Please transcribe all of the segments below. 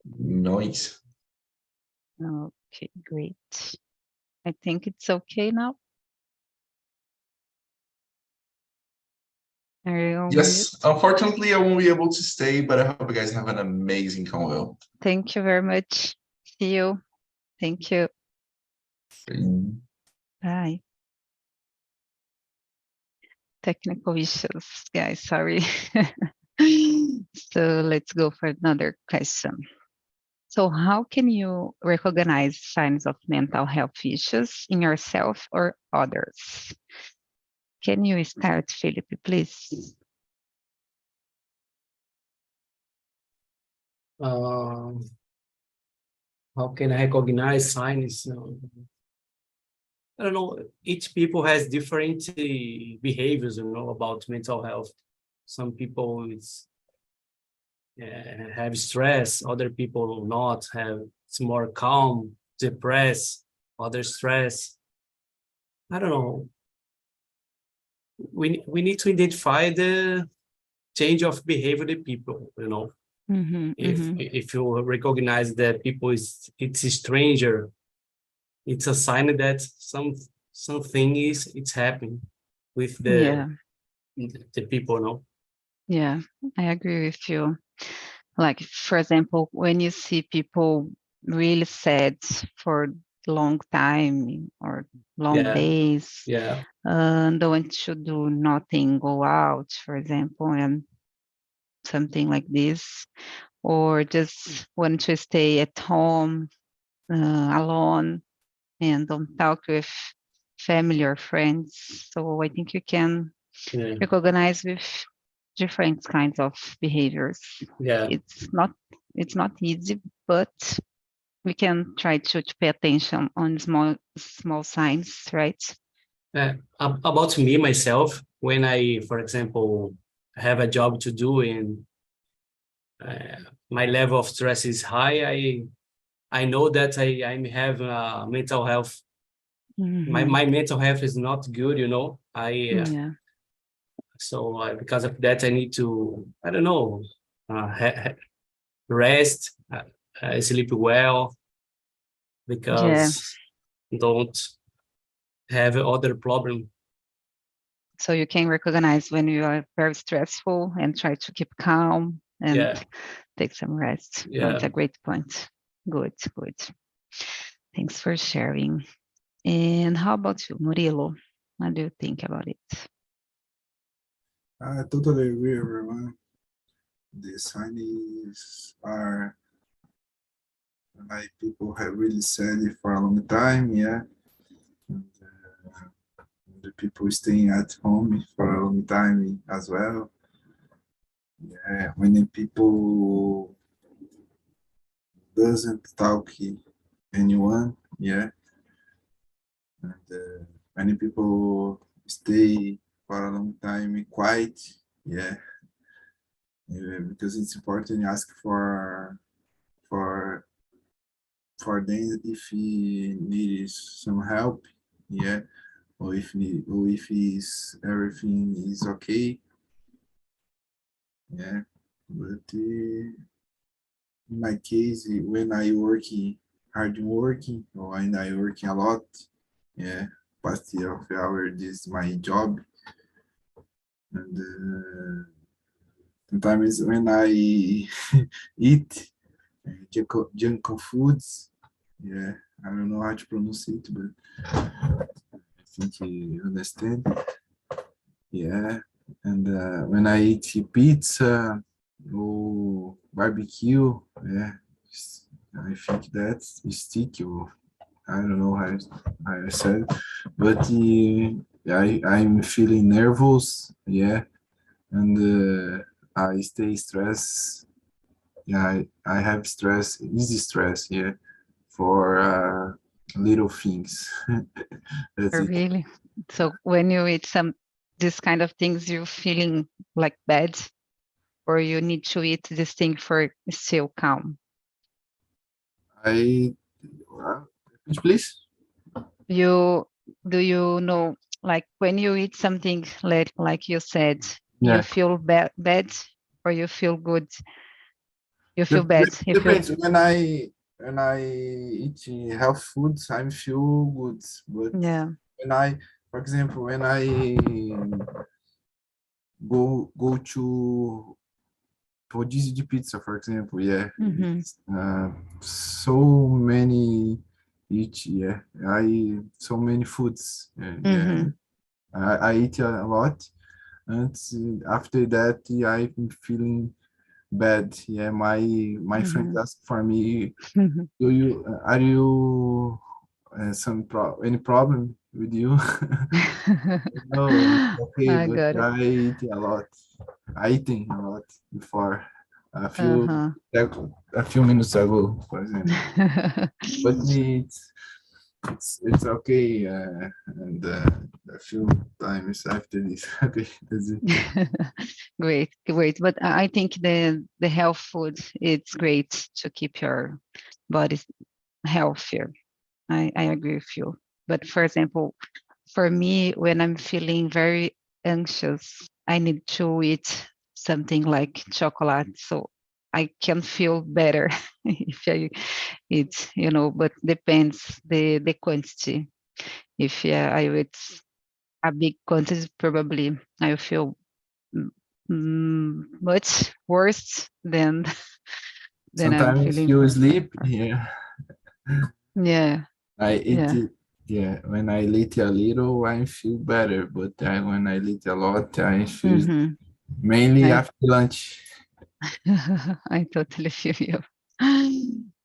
Noise. Okay, great. I think it's okay now. Are you on mute? Yes, unfortunately, I won't be able to stay, but I hope you guys have an amazing convo. Thank you very much. See you. Thank you. Bye. Technical issues, guys, sorry. So let's go for another question. So how can you recognize signs of mental health issues in yourself or others? Can you start, Felipe, please? How can I recognize signs? I don't know. Each people has different behaviors, about mental health. Some people have stress, other people not have. It's more calm, depressed, other stress. I don't know. We need to identify the change of behavior of the people. If you recognize that people it's a stranger, it's a sign that something it's happening with the people. Yeah, I agree with you. Like, for example, when you see people really sad for long time or long days, don't want to do nothing, go out, for example, and something like this, or just want to stay at home alone and don't talk with family or friends. So I think you can recognize with different kinds of behaviors. It's not easy, but we can try to pay attention on small signs, right? About me, myself, when I, for example, have a job to do and my level of stress is high, I know that I have mental health. My mental health is not good, So because of that, I need to, I don't know, rest, sleep well, because don't have other problem. So you can recognize when you are very stressful and try to keep calm and take some rest. That's a great point. Good. Thanks for sharing. And how about you, Murilo? What do you think about it? I totally agree, everyone. The signs are like people have really said it for a long time, and the people staying at home for a long time as well. When the people doesn't talk anyone, and many people stay for a long time quiet, because it's important to ask for them if he needs some help, or if everything is okay, but in my case, when I hard working, or when I working a lot, past year of hour, this is my job, and sometimes when I eat junk foods, I don't know how to pronounce it, but I think you understand. And when I eat pizza or barbecue, I think that's sticky, or I don't know how I said, but I'm feeling nervous, and I stay stressed. I have easy stress, for little things. That's it. Really? So when you eat this kind of things, you're feeling like bad, or you need to eat this thing for still calm? Please? Do you know, like when you eat something like you said, you feel bad or you feel good? You feel bad. You feel... Depends. When I eat health foods, I feel good. But Yeah. for example, when I go to rodízio de pizza, for example, yeah, so many so many foods, yeah. I eat a lot, and after that, I'm feeling bad. Yeah, my friend asked for me, are you any problem with you? No, okay, I but got it. I eat a lot. I eating a lot before a few minutes ago, for example. But it's okay, and a few times after this. Okay, that's it. Great. But I think the health food, it's great to keep your body healthier. I agree with you. But for example, for me, when I'm feeling very anxious, I need to eat something like chocolate, so I can feel better if I eat, but depends the quantity. If I eat a big quantity, probably I feel much worse than I'm Sometimes feeling. you sleep. Yeah, Yeah. I eat Yeah. it. Yeah, when I eat a little, I feel better. But when I eat a lot, I feel mainly after lunch. I totally feel you.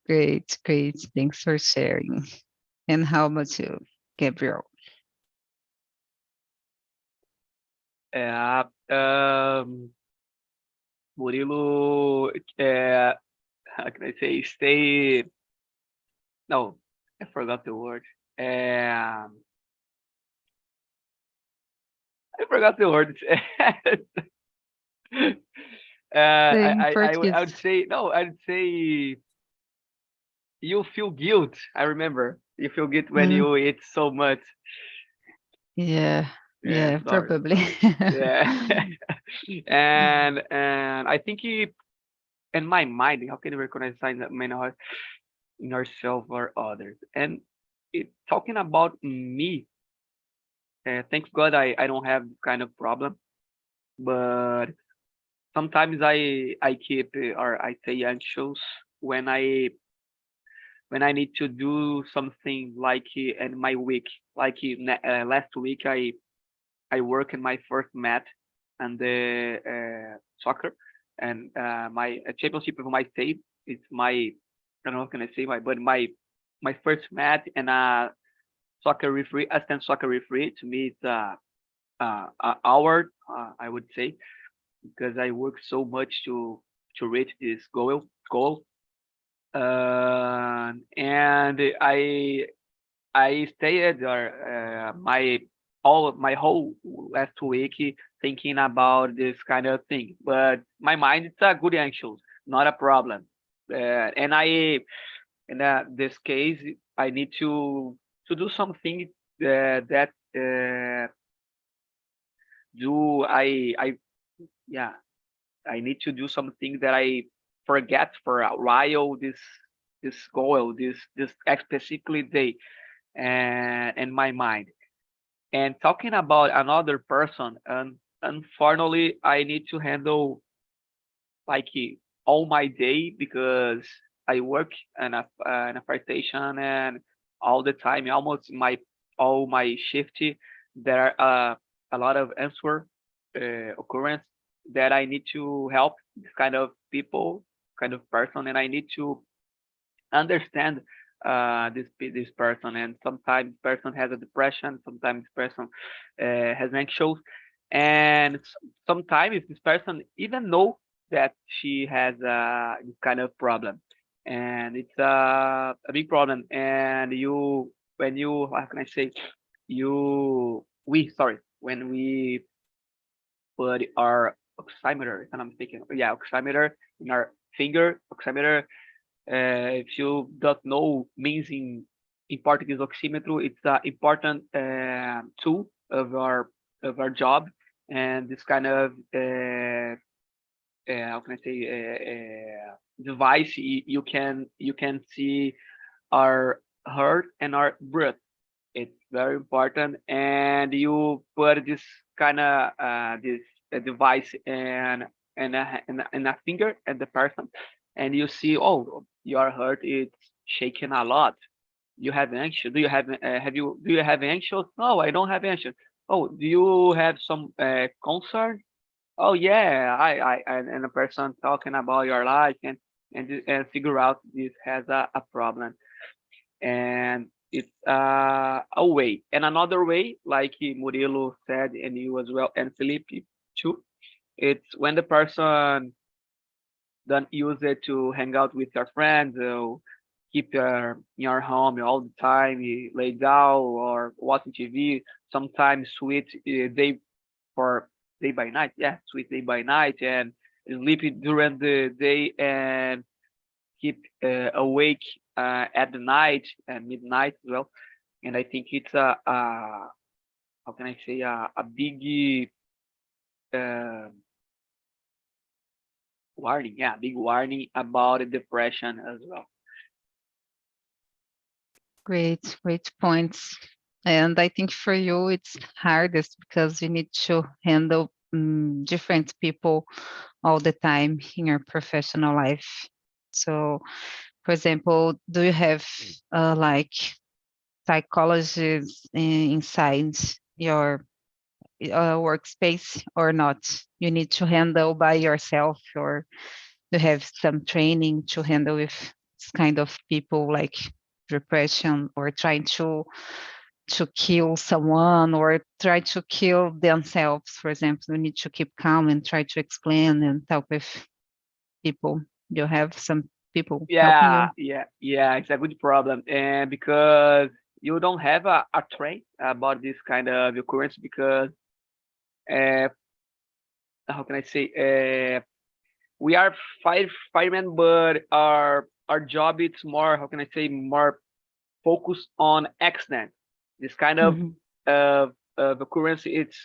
Great. Thanks for sharing. And how about you, Gabriel? Murilo, how can I say, no, I forgot the word. I forgot the word. I would say, no, I'd say you feel guilt. I remember. You feel guilt when you eat so much. Yeah, sorry. probably. Yeah. and I think in my mind, how can you recognize signs that may not in yourself or others? And talking about me, thank God I don't have kind of problem, but sometimes I keep or I say anxious when I need to do something like in my week, like last week I work in my first match and the soccer, and my championship of my state. It's my, I don't know what can I say, my first match and soccer referee, assistant soccer referee. To me, it's a hour, I would say, because I work so much to reach this goal. And I stayed my whole last week thinking about this kind of thing, but my mind it's a good anxious, not a problem. And in this case, I need to do something that do yeah, I need to do something that I forget for a while. This goal, this specifically day, and in my mind. And talking about another person, and unfortunately, I need to handle like all my day because I work in a fire station and all the time, almost all my shift, there are a lot of answer occurrence that I need to help this kind of people, kind of person, and I need to understand this person. And sometimes person has a depression, sometimes person has anxious, and sometimes this person even know that she has this kind of problem, and it's a big problem. And when you, how can I say, when we put our oximeter, if I'm thinking, yeah, oximeter in our finger, oximeter, if you don't know means in Portuguese, oxímetro, it's an important tool of our job, and this kind of how can I say device, you can see our heart and our breath. It's very important, and you put this kind of this device in a finger at the person, and you see, oh, your heart is shaking a lot. You have anxious? Do you have do you have anxious? No, I don't have anxious. Oh, do you have some concern? Oh yeah, and a person talking about your life and figure out this has a problem, and it's a way. And another way, like Murilo said, and you as well, and Felipe too, it's when the person don't use it to hang out with your friends or keep your home all the time, you lay down or watching TV. Sometimes switch day for day by night, yeah, switch day by night, and sleep during the day and keep awake at the night and midnight as well. And I think it's a how can I say, a big uh, warning, yeah, big warning about depression as well. Great points. And I think for you, it's hardest because you need to handle different people all the time in your professional life. So, for example, do you have like psychologists inside your workspace or not? You need to handle by yourself, or you have some training to handle with this kind of people like depression or trying to kill someone or try to kill themselves, for example. You need to keep calm and try to explain and talk with people. You have some people helping you? Yeah, it's a good problem. And because you don't have a train about this kind of occurrence, because how can I say, we are firemen, but our job is more, how can I say, more focused on accident. This kind of occurrence, it's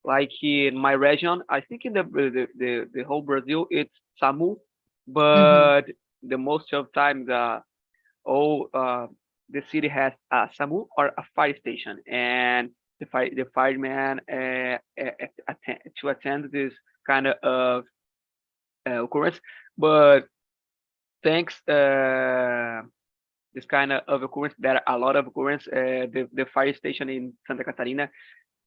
like in my region, I think in the whole Brazil, it's SAMU, but the most of time the city has a SAMU or a fire station, and the fireman to attend this kind of occurrence. But thanks this kind of occurrence, there are a lot of occurrence. The fire station in Santa Catarina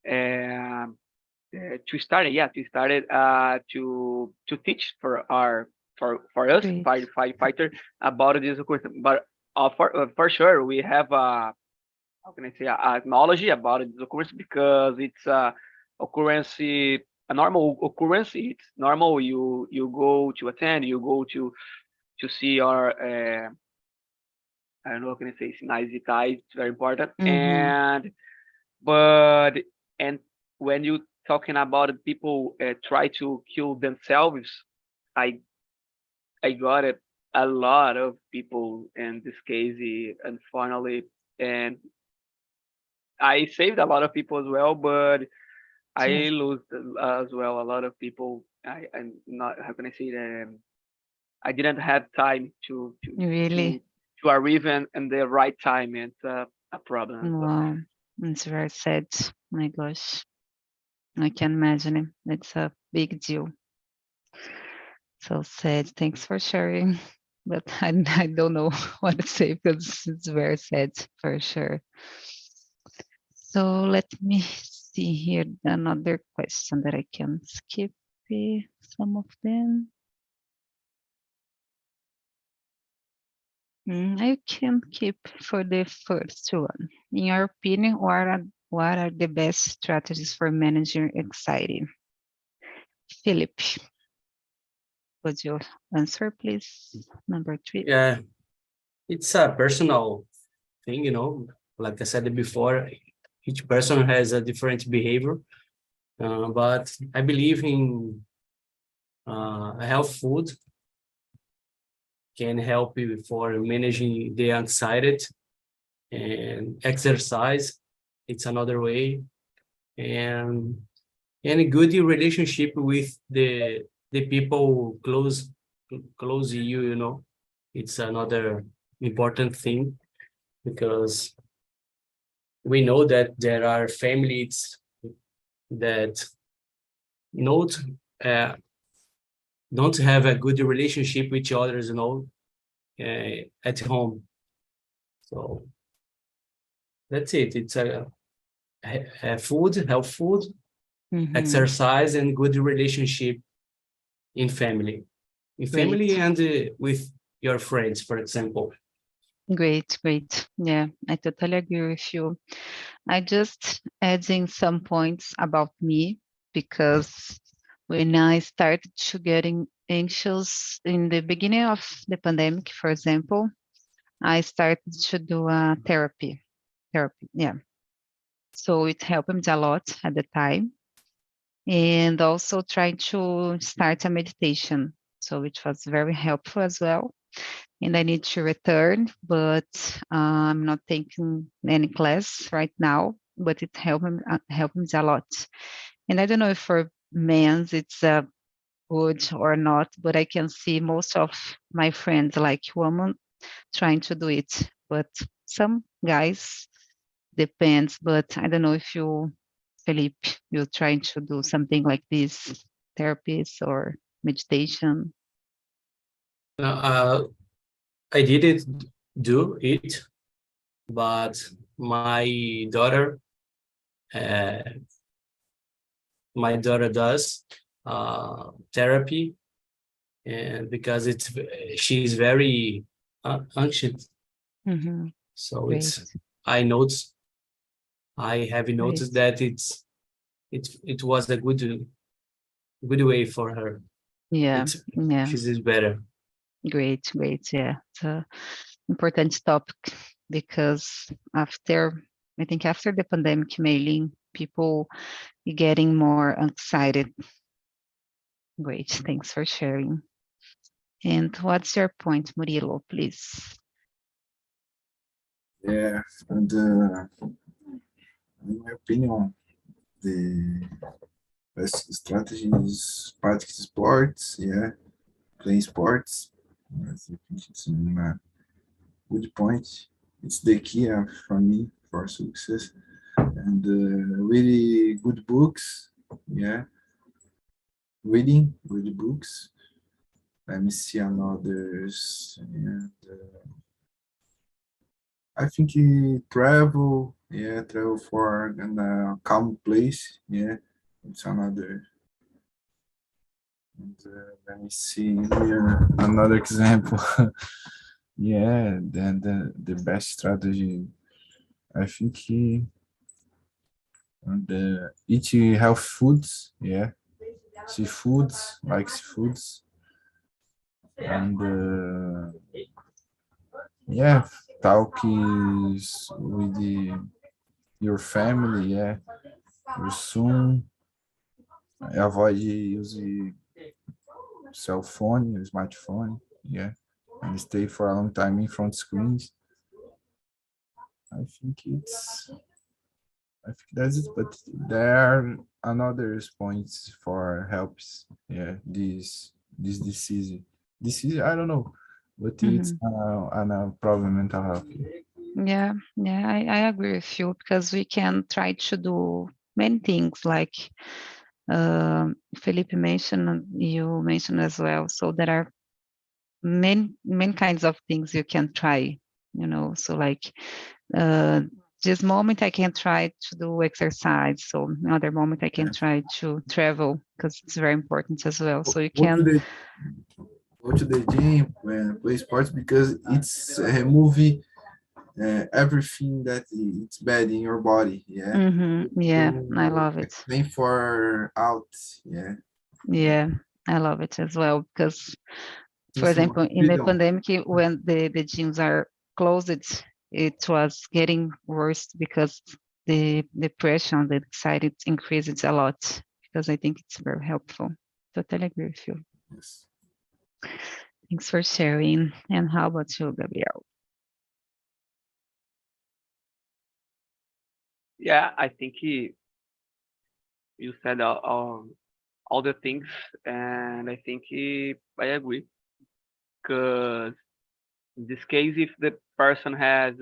to start to teach for us firefighter about this occurrence. But for sure we have how can I say, a knowledge about this occurrence, because it's occurrence, a normal occurrence. It's normal. You go to attend. You go to see our I don't know how can I say, nice guys. It's very important. And when you talking about people try to kill themselves, I got it. A lot of people in this case, unfortunately, and I saved a lot of people as well, but I lose as well a lot of people. I'm not, how can I say that? I didn't have time to Really? to arrive in the right time. It's a problem. Wow, it's very sad. My gosh, I can imagine it. It's a big deal. So sad. Thanks for sharing. But I don't know what to say because it's very sad for sure. So let me see here another question that I can skip some of them. I can keep for the first one. In your opinion, what are the best strategies for managing anxiety? Philip, would you answer, please? Number 3. Yeah, it's a personal thing, like I said before, each person has a different behavior, but I believe in health food can help you for managing the anxiety, and exercise, it's another way, and a good relationship with the people close close you, you know, it's another important thing, because we know that there are families that not don't have a good relationship with each others, you know, at home. So that's it. It's a food, health food, exercise, and good relationship in family. In family and with your friends, for example. Great. Yeah, I totally agree with you. I just adding some points about me, because when I started to getting anxious in the beginning of the pandemic, for example, I started to do a therapy. Yeah. So it helped me a lot at the time. And also trying to start a meditation. So it was very helpful as well. And I need to return, but I'm not taking any class right now, but it helped me a lot. And I don't know if for men it's good or not, but I can see most of my friends, like women, trying to do it. But some guys, depends, but I don't know if you, Felipe, you're trying to do something like this, therapies or meditation. I didn't do it, but my daughter does therapy, and because she's very anxious. So Great. I have noticed that it was a good way for her. Yeah. She's better. Great. Yeah, it's an important topic, because I think after the pandemic, mainly people getting more excited. Great, thanks for sharing. And what's your point, Murilo, please? Yeah, and in my opinion, the best strategy is practice sports, playing sports. I think it's a good point. It's the key for me for success. And really good books, reading good books. Let me see another's. And I think travel, travel for a calm place, it's another. And, let me see here another example. Then the best strategy, I think eat health foods, seafoods, like seafoods, and talks with your family, your son. Avoid using cell phone, your smartphone, and stay for a long time in front screens. I think that's it, but there are another points for helps. This disease. I don't know, but it's a problem mental health. Yeah, I agree with you, because we can try to do many things, like Felipe mentioned, you mentioned as well. So there are many kinds of things you can try, so like this moment I can try to do exercise, so another moment I can try to travel, because it's very important as well. So you can go to the gym and play sports, because it's removing everything that it's bad in your body. I love it. Aim for out. Yeah, I love it as well, because for example, in the pandemic, when the gyms are closed, it was getting worse, because the depression, the anxiety increases a lot, because I think it's very helpful. Totally agree with you. Yes. Thanks for sharing. And how about you, Gabriel? Yeah, I think you said all the things, and I think I agree. Because in this case, if the person has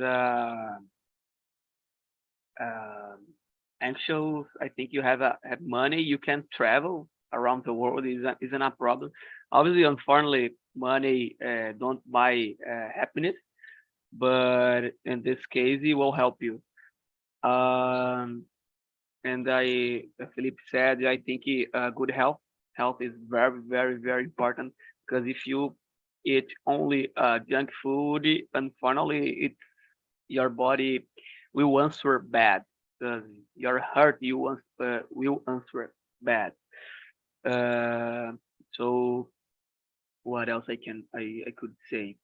anxious, I think you have money, you can travel around the world, isn't a problem. Obviously, unfortunately, money don't buy happiness, but in this case, it will help you. And Felipe said, I think good health is very, very, very important, because if you eat only junk food, unfortunately, your body will answer bad. Your heart will answer bad. So what else I could say?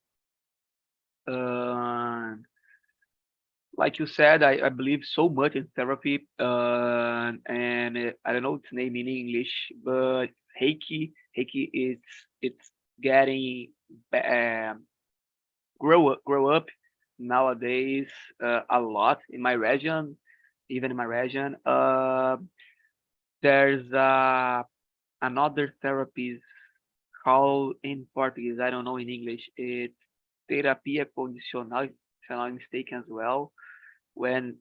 Like you said, I believe so much in therapy, and I don't know its name in English, but Reiki it's getting grow up nowadays a lot in my region, even in my region. There's another therapies called in Portuguese, I don't know in English, it's terapia condicional, if I'm not mistaken as well. And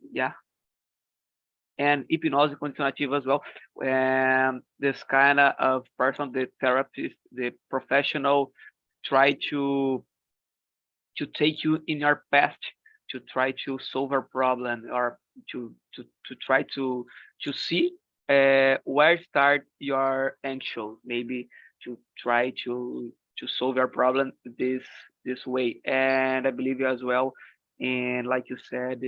hypnose condicionativa as well. When this kind of person, the therapist, the professional, try to take you in your past to try to solve a problem, or to try to see where start your anxious, maybe to try to solve your problem this way. And I believe as well, and like you said,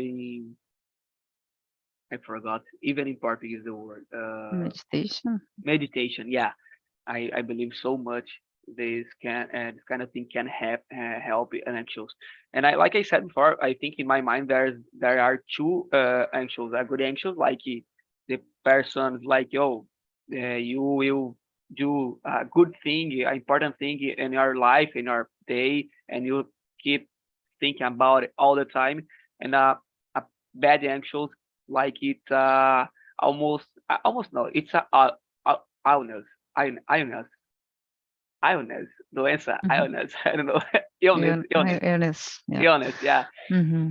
I forgot, even in Portuguese, the word Meditation. meditation. Yeah, I believe so much this kind of thing can help anxious. And like I said before, I think in my mind there are two anxious. A good anxious, like the person's like, yo, you will do a good thing, an important thing in your life, in your day, and you keep thinking about it all the time. And a bad anxious, like it's almost no, it's a illness, illness, illness, doença, Mhm. illness. I don't know, illness, Illness. Yeah. illness. Yeah. Hmm.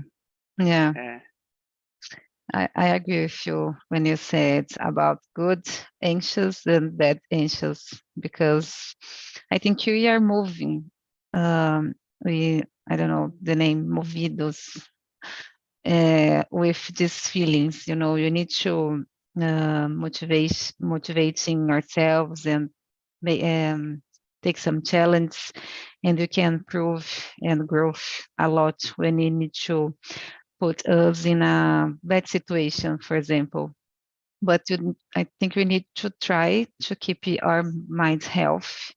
Yeah. Uh, I agree with you when you said about good anxious and bad anxious, because I think we are moving. I don't know the name, movidos, with these feelings. You need to motivating ourselves and take some challenge, and we can improve and grow a lot when we need to put us in a bad situation, for example. But I think we need to try to keep our mind's health,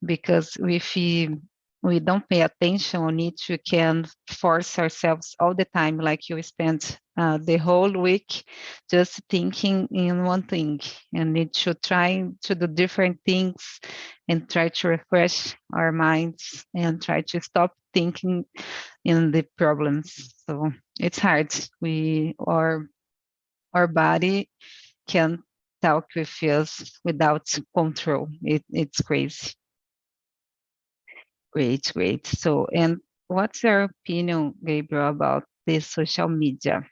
because if we don't pay attention on it, we can force ourselves all the time, like you spend the whole week just thinking in one thing, and need to try to do different things and try to refresh our minds and try to stop thinking in the problems. So it's hard. Our body can talk with us without control. It's crazy. Great. So, and what's your opinion, Gabriel, about the social media?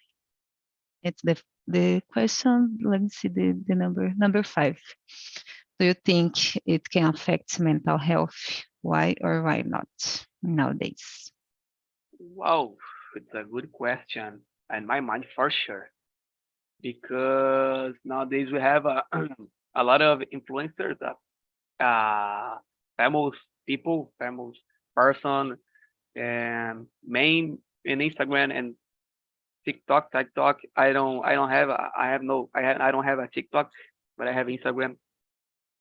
It's the question. Let me see the number 5. Do you think it can affect mental health? Why or why not nowadays? wow, it's a good question, in my mind for sure, because nowadays we have a lot of influencers, famous people, famous person, and main in Instagram and TikTok. I don't have a TikTok, but I have Instagram.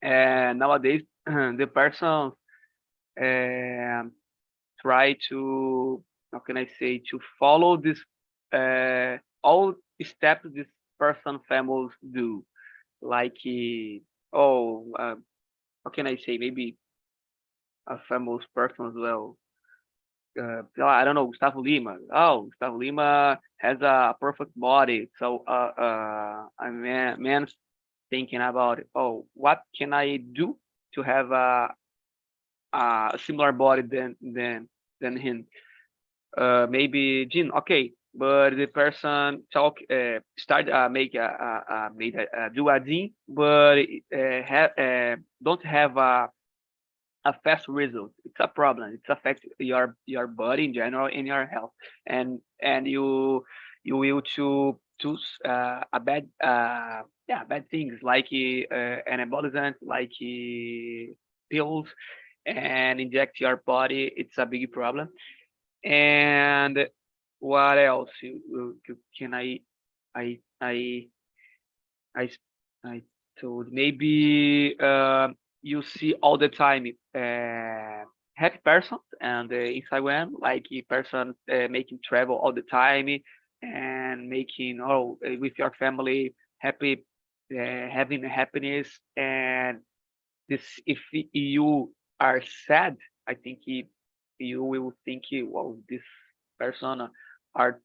And nowadays, the person try to, how can I say, to follow this all steps this person famous do, like how can I say, maybe a famous person as well. I don't know, Gustavo Lima. Oh, Gustavo Lima has a perfect body. So a man's thinking about, oh, what can I do to have a similar body than him. Maybe Jean, okay, but the person do a Jean, but don't have a fast result. It's a problem. It's affect your body in general and your health, and you will to choose a bad bad things like anabolizant, like pills, and inject your body. It's a big problem. And what else can I I I I told maybe you see all the time happy persons and Instagram, like a person making travel all the time and making with your family happy, having happiness. And this, if you are sad, I think you will think, well, this person are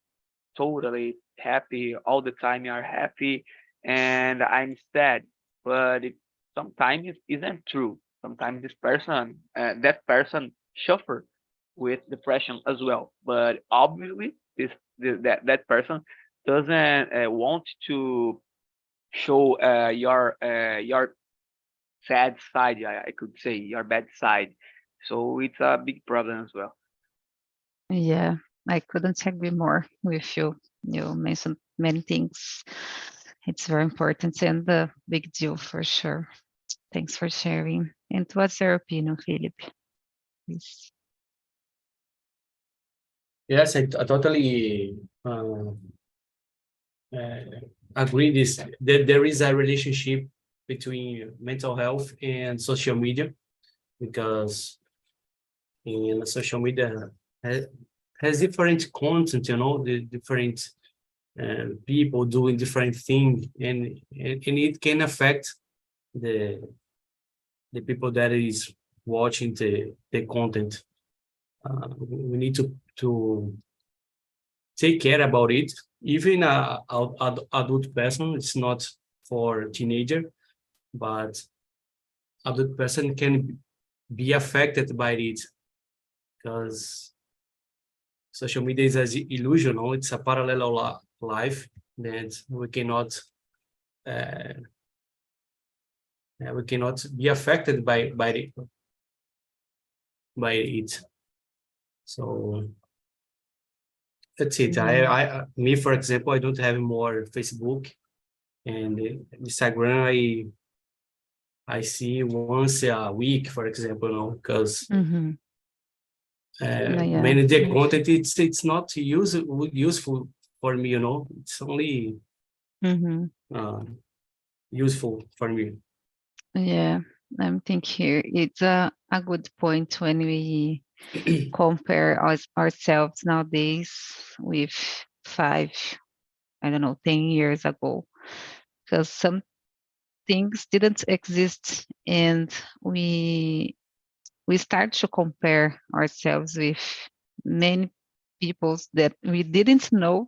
totally happy all the time. You are happy, and I'm sad. But sometimes it isn't true. Sometimes that person suffer with depression as well. But obviously, that person doesn't want to show your sad side. I could say your bad side. So it's a big problem as well. Yeah, I couldn't agree more with you. You mentioned many things. It's very important and a big deal for sure. Thanks for sharing. And what's your opinion, Philip? Please. Yes, I totally agree that there is a relationship between mental health and social media, because in social media has different content, the different people doing different things, and it can affect the people that is watching the content. We need to take care about it. Even a adult person, it's not for teenager, but adult person can be affected by it, because social media is an illusion, it's a parallel life that we cannot be affected by it. So that's it. Me, for example, I don't have more Facebook and Instagram. I see once a week, for example, because many of the content it's not useful for me, It's only useful for me. Yeah, I'm thinking here it's a good point when we compare ourselves nowadays with 5, 10 years ago, because some things didn't exist, and we start to compare ourselves with many people that we didn't know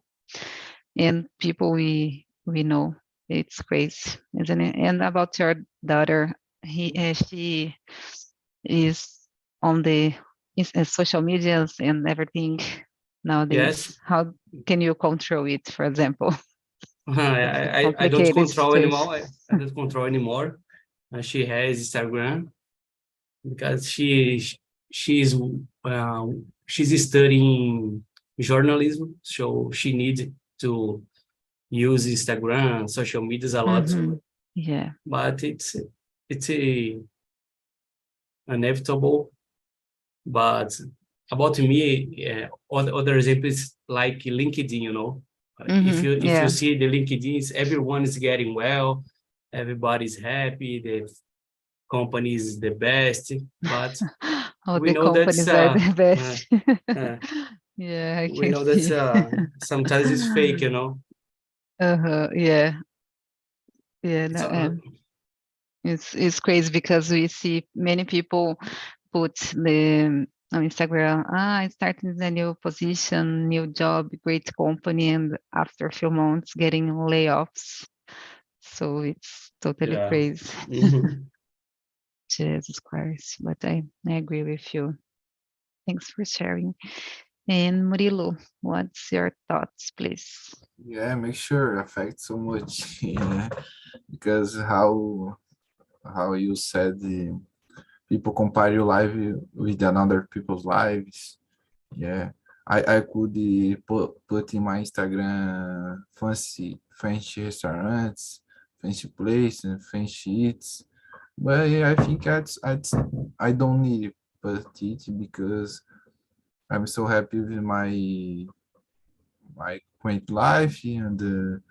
and people we know. It's crazy, isn't it? And about your daughter, she is on the social medias and everything nowadays. Yes. How can you control it, for example? I don't control anymore. I don't control anymore. She has Instagram because she's studying journalism, so she needs to use Instagram, social medias a lot. Yeah, but it's inevitable. But about me, other examples like LinkedIn, if you see the LinkedIn, everyone is getting well, everybody's happy, the company is the best, but we know companies are the best. Yeah, we know that sometimes it's fake, Yeah. No, it's crazy because we see many people put the on Instagram, I started a new position, new job, great company, and after a few months getting layoffs. So it's totally crazy. Jesus Christ, but I agree with you. Thanks for sharing. And Murilo, what's your thoughts, please? Yeah, make sure affect so much. Yeah, because how you said people compare your life with another people's lives. Yeah, I could put in my Instagram fancy restaurants, fancy places, fancy eats, but yeah, I think I don't need put it because I'm so happy with my current life, and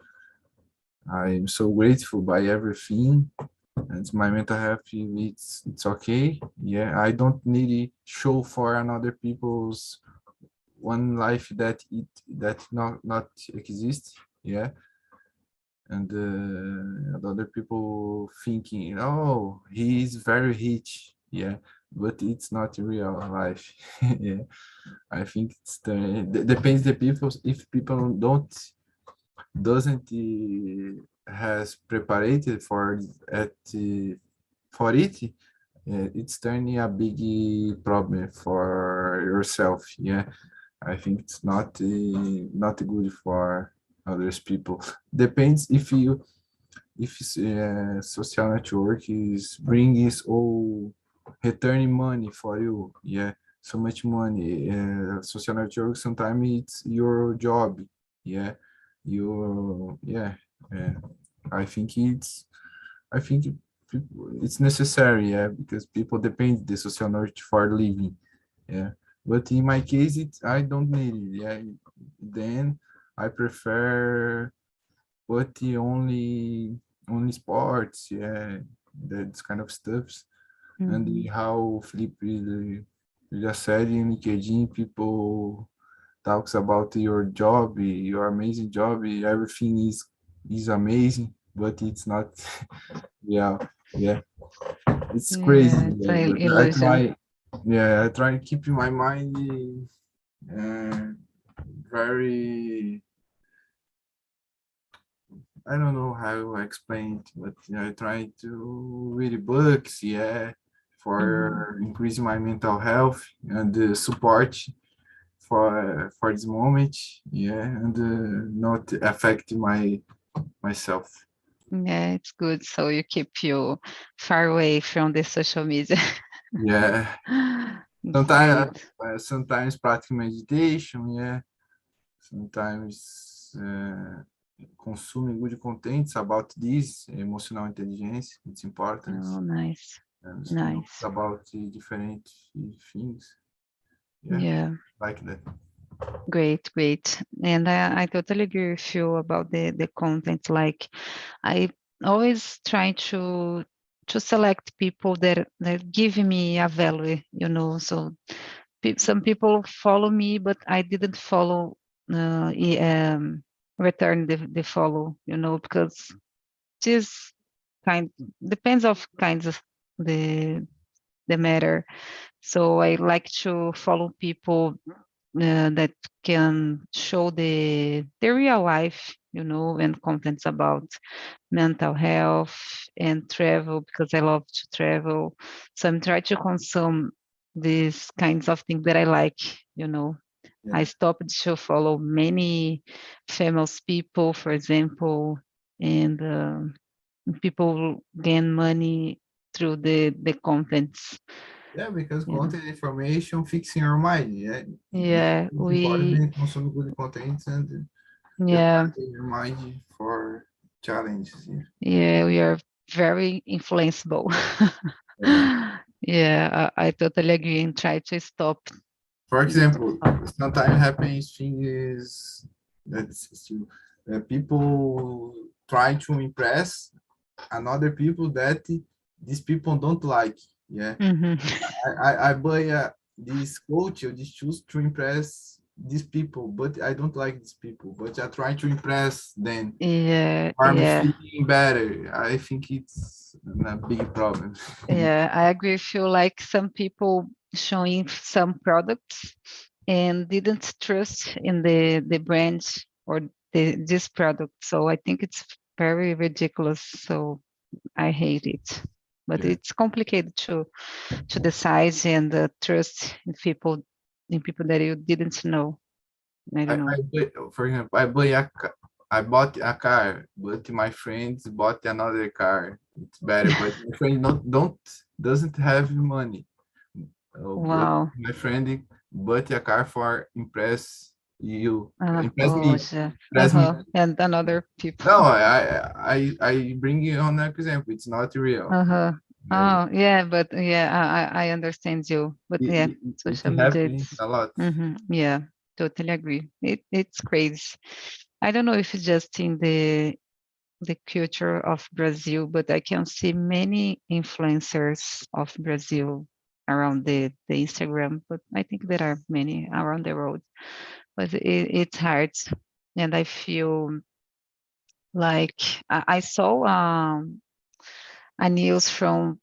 I'm so grateful by everything, and my mental health, it's okay. Yeah, I don't need to show for another people's one life that not exist. Yeah, and other people thinking, oh, he is very rich. Yeah, but it's not real life. Yeah, I think depends the people. If people doesn't has prepared for it, it's turning a big problem for yourself. Yeah, I think it's not good for others people. Depends if social network is bringing or returning money for you. Yeah, so much money. Social network sometimes it's your job. Yeah, yeah. Uh, I think I think it's necessary. Yeah, because people depend the social network for living. Yeah, but in my case, I don't need it. Yeah, then I prefer but the only sports, yeah, that kind of stuffs. And how Felipe just said in LinkedIn, people talks about your job, your amazing job, everything is amazing, but it's not. Yeah, yeah, it's crazy. Yeah, it's Yeah, an but illusion. I try to keep my mind uh, very. I don't know how to explain it, but I try to read books, yeah, for increasing my mental health and support for this moment, yeah, and not affect myself. Yeah, it's good. So you keep you far away from the social media. Yeah, It's sometimes great. sometimes practice meditation, yeah, sometimes consuming good contents about this emotional intelligence. It's important. Oh, nice. And Nice. about the different things. Yeah, Yeah, like that. great, great. And I totally agree with you about the content. Like I always try to select people that give me a value, So some people follow me, but I didn't follow return the follow, because this kind depends of kinds of the matter. So I like to follow people that can show the real life, and contents about mental health and travel, because I love to travel. So I'm trying to consume these kinds of things that I like, I Yeah, stopped to follow many famous people, for example, and people gain money through the contents. yeah, because You know, content information fixing your mind. Yeah, yeah, it's important to consume good contents and yeah, prepare your mind for challenges. Yeah, yeah, we are very influenceable. yeah. Yeah, I totally agree and try to stop For this. example, sometimes happens thing is that people try to impress another people that these people don't like. Yeah, Mhm. I buy this coach or this shoes to impress these people, but I don't like these people, but I try to impress them. Yeah, I'm yeah, feeling better. I think it's a big problem. yeah. I agree with you. Like some people showing some products and didn't trust in the brand or this product. So I think it's very ridiculous. So I hate it. but it's complicated to decide and trust in people that you didn't know. I don't know. For example, I bought a car, but my friends bought another car. It's better, but my friend doesn't have money. Wow. But my friend bought a car for impress you, impress me. And another people. No, I bring you on an example. It's not real. Oh yeah, but yeah, I understand you. But yeah, social media. It's a lot. Yeah, totally agree. It's crazy. I don't know if it's just in the culture of Brazil, but I can see many influencers of Brazil around the Instagram, but I think there are many around the world. But it's hard, and I feel like I saw a news from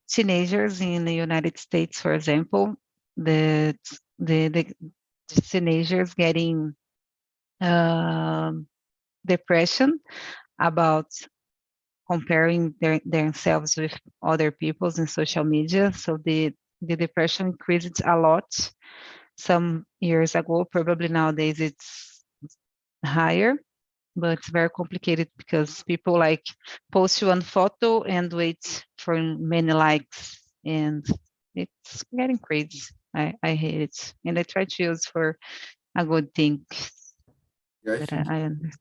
teenagers in the United States, for example, that the teenagers getting depression about comparing themselves with other peoples in social media. So the depression increased a lot some years ago. Probably nowadays it's higher, but it's very complicated because people like post one photo and wait for many likes, and it's getting crazy. I hate it, and I try to use for a good thing. Yeah, I think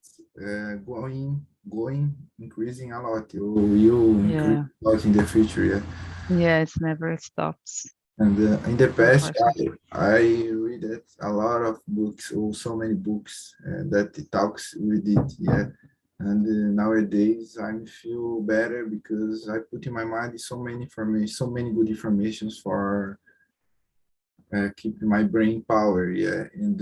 going increasing a lot. You increase a lot in the future, yeah, it never stops. And in the past, I read a lot of books, or so many books that it talks with it, And nowadays I feel better because I put in my mind so many good informations for keeping my brain power, and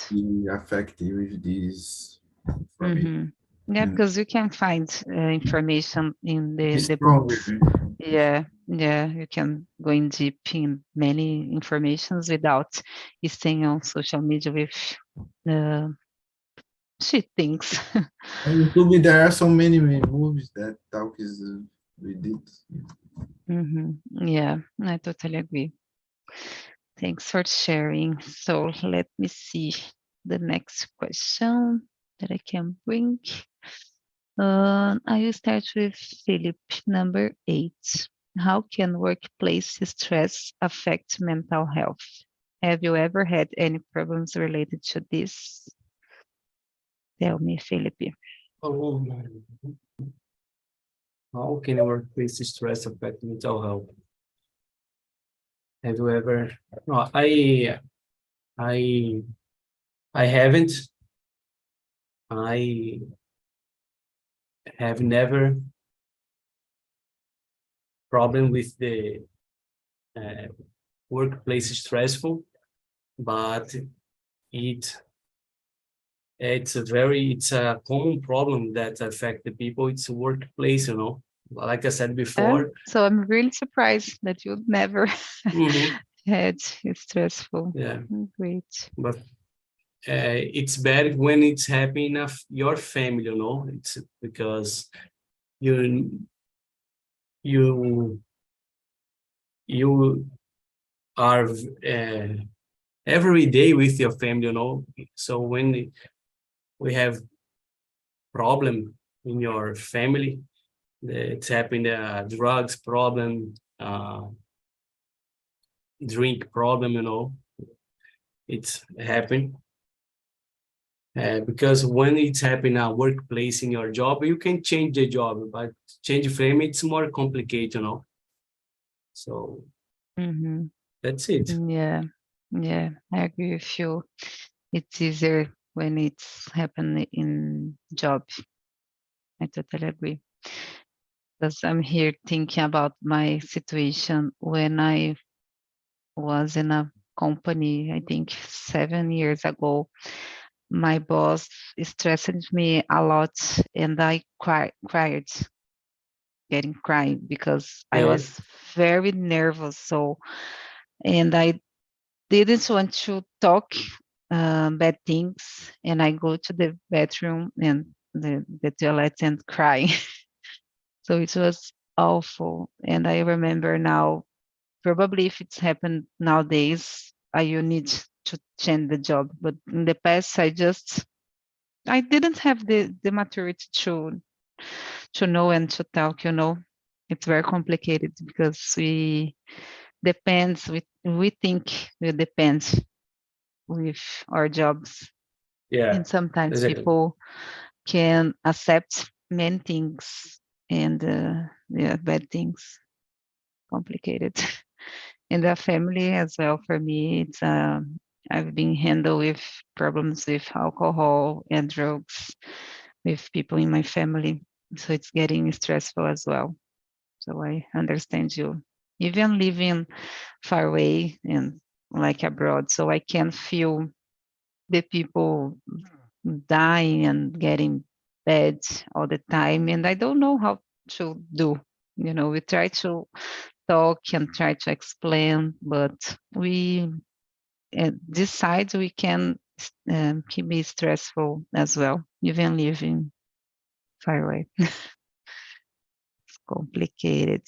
be effective with this information. Yeah, because you can find information in the books. Yeah, you can go in deep in many informations without staying on social media with shit things. On YouTube, there are so many movies that talk with it. Yeah, I totally agree. Thanks for sharing. So let me see the next question that I can bring. I will start with Philip, number 8. How can workplace stress affect mental health? Have you ever had any problems related to this? Tell me, Philip. Oh, how can workplace stress affect mental health? Have you ever? No, I haven't. I have never problem with the workplace stressful, but it's a common problem that affect the people. It's a workplace, like I said before. So I'm really surprised that you never had stressful. Yeah, great. But it's bad when it's happening of your family, It's because you are every day with your family, So when we have problem in your family, it's happening, drugs problem, drink problem, it's happening. Because when it's happening at workplace in your job, you can change the job, but change frame, it's more complicated, So that's it. Yeah, I agree with you. It's easier when it's happening in job. I totally agree. Because I'm here thinking about my situation when I was in a company, I think 7 years ago. My boss stressed me a lot, and I cried, crying because I was very nervous. So, and I didn't want to talk bad things, and I go to the bathroom and the toilet and cry. So it was awful. And I remember now, probably if it's happened nowadays, you need to change the job. But in the past, I didn't have the maturity to know and to talk, It's very complicated because we think we depend with our jobs. Yeah, And sometimes exactly. people can accept many things and bad things, complicated. In the family as well, for me, it's I've been handled with problems with alcohol and drugs with people in my family. So it's getting stressful as well. So I understand you. Even living far away and like abroad, so I can feel the people dying and getting bad all the time, and I don't know how to do. We try to talk and try to explain, but we decide we can keep it stressful as well, even living far away. It's complicated.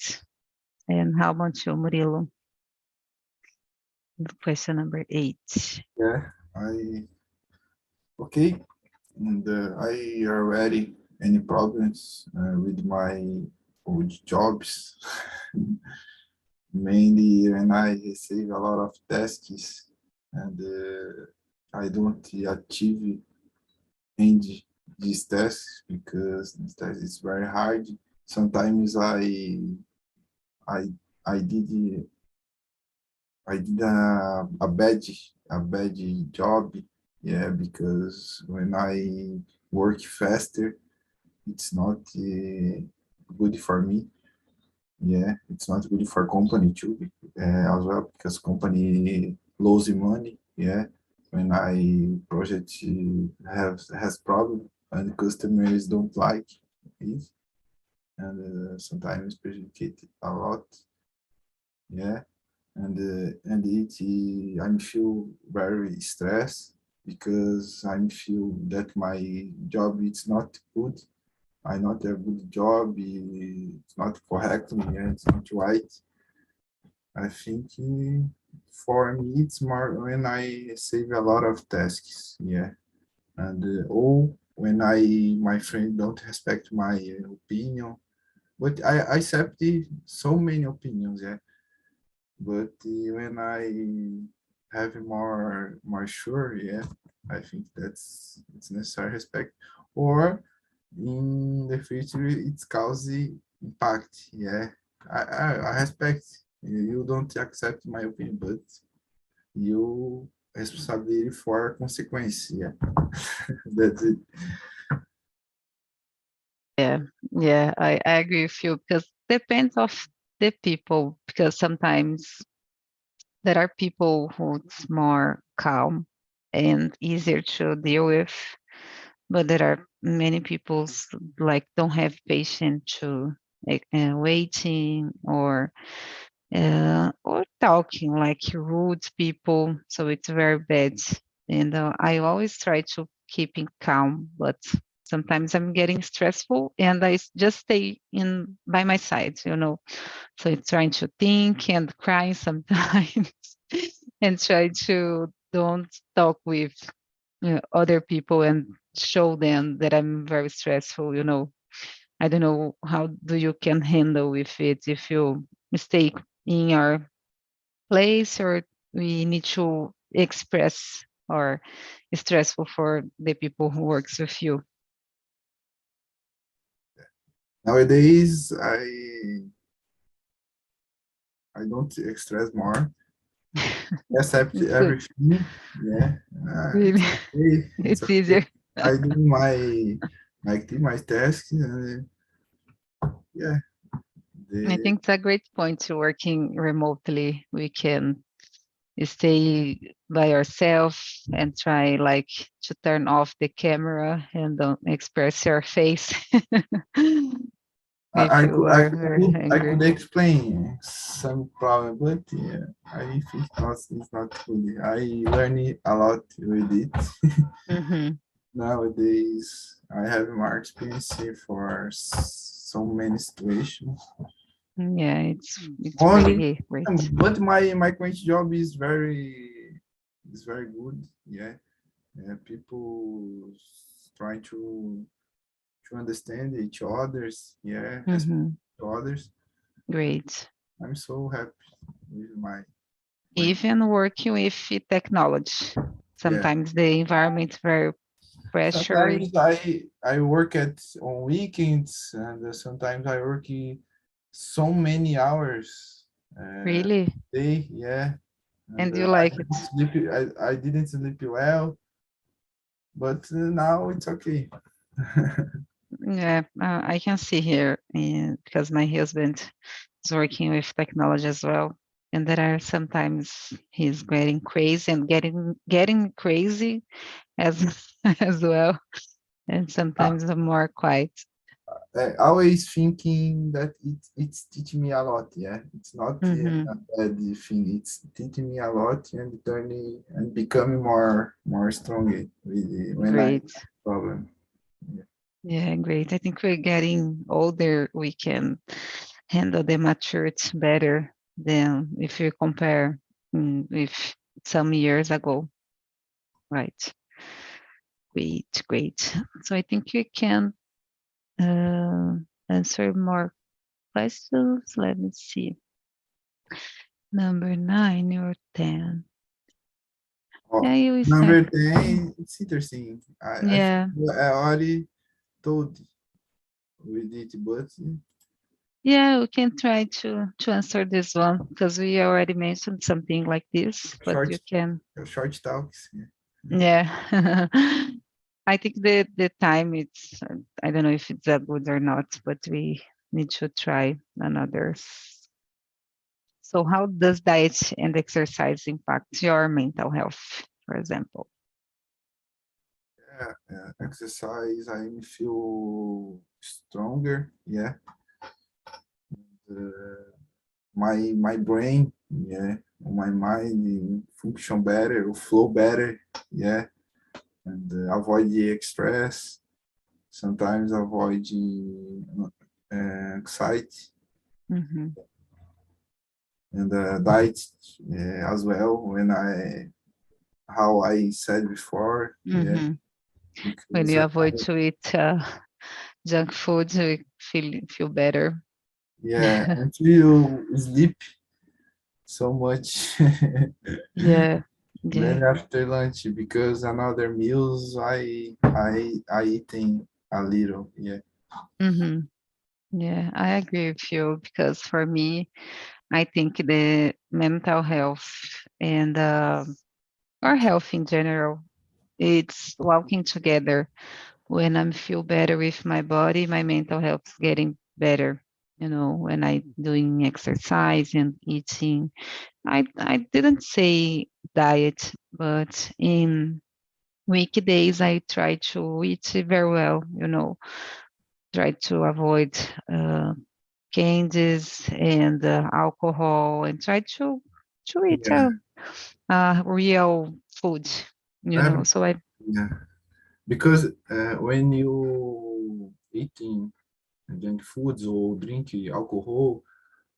And how about you, Murilo? Question number 8. Yeah, okay. And I already any problems with my old jobs. Mainly when I receive a lot of tasks and I don't achieve end these tasks because this task is very hard. Sometimes I I did a bad job, yeah, because when I work faster, it's not good for me. Yeah, it's not good for company too, as well, because company losing money. Yeah, when I project has problem and customers don't like it, and sometimes prejudicate a lot. Yeah, and I feel very stressed because I feel that my job is not good. I not a good job. It's not correct. Yeah, it's not right. I think for me it's more when I save a lot of tasks. Yeah, and or when my friend don't respect my opinion. But I accept so many opinions. Yeah, but when I have more sure, yeah, I think it's necessary respect. Or in the future, it's causing impact. Yeah, I respect you don't accept my opinion, but you responsibility for consequence. Yeah, that's it. Yeah, I agree with you because depends of the people, because sometimes there are people who's more calm and easier to deal with, but there are many people like don't have patience to waiting or talking like rude people. So it's very bad. And I always try to keep it calm, but sometimes I'm getting stressful and I just stay in by my side, So it's trying to think and cry sometimes and try to don't talk with other people and show them that I'm very stressful. I don't know how do you can handle with it if you stay in your place or we need to express or stressful for the people who works with you. Nowadays, I don't stress more. Accept It's good. everything. Yeah, Really, it's okay. It's it's okay. easier. I do my tasks. Yeah, I the think it's a great point to working remotely. We can stay by ourselves and try like to turn off the camera and don't express your face if I you could are very I angry. could explain some problem, but yeah, I think it's not good. I learn a lot with it. Mhm. Nowadays, I have more experience for so many situations. Yeah, it's Only, really great. but my current job is very good. Yeah, people trying to understand each others. Yeah, respect others. Great. I'm so happy with my. Even working with technology. Sometimes the environment is very pressure. Sometimes I work on weekends, and sometimes I work so many hours. Really? Day, yeah. And you like it? I didn't sleep well, but now it's okay. Yeah, I can see here because my husband is working with technology as well. And there are sometimes he's getting crazy and getting crazy as as well. And sometimes I'm more quiet. Always thinking that it's teaching me a lot. Yeah, it's not Mhm. a bad thing. It's teaching me a lot and turning and becoming more strong when I have Great. problem. Yeah, great. I think we're getting older. We can handle the maturity better than if you compare with some years ago. Right. Great, great. So I think you can answer more questions. Let me see. Number 9 or 10. Oh, Yeah, you number start. 10, it's interesting. I Yeah. think I already told with it, but Yeah, we can try to answer this one because we already mentioned something like this, but short you can. short talks. Yeah. I think the time it's I don't know if it's that good or not, but we need to try another. So how does diet and exercise impact your mental health, for example? Exercise, I feel stronger. Yeah, my brain, yeah, my mind function better, flow better. Yeah, and avoid the stress. Sometimes avoid anxiety Mm-hmm. and diet as well. How I said before, yeah, Mm-hmm. When because you avoid to eat junk food, you feel better. yeah, until you sleep so much. Yeah, yeah. Then after lunch, because another meals I eating a little. Yeah. Mm-hmm. Yeah, I agree with you because for me, I think the mental health and our health in general, it's walking together. When I feel better with my body, my mental health is getting better. You know, when I doing exercise and eating, I didn't say diet, but in weekdays I try to eat very well. You know, try to avoid candies and alcohol, and try to eat Yeah. real food. You know, Every, so I yeah. Because when you eating junk foods or drink alcohol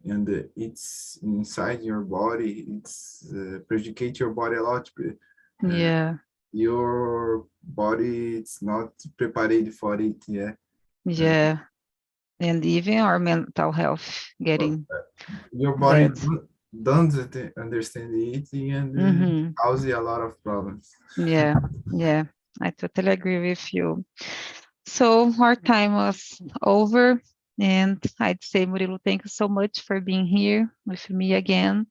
and it's inside your body, it's prejudicate your body a lot. Uh, yeah. your body it's not prepared for it. Yeah. Uh, Yeah, and even our mental health getting your body bad. don't understand eating and Mm-hmm. cause a lot of problems. Yeah, yeah, I totally agree with you. So our time was over, and I'd say, Murilo, thank you so much for being here with me again.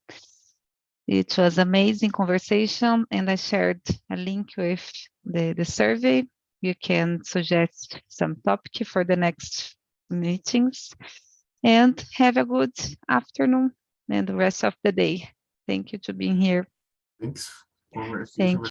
It was amazing conversation, and I shared a link with the survey. You can suggest some topic for the next meetings, and have a good afternoon and the rest of the day. Thank you to being here. Thanks. Conversation Thank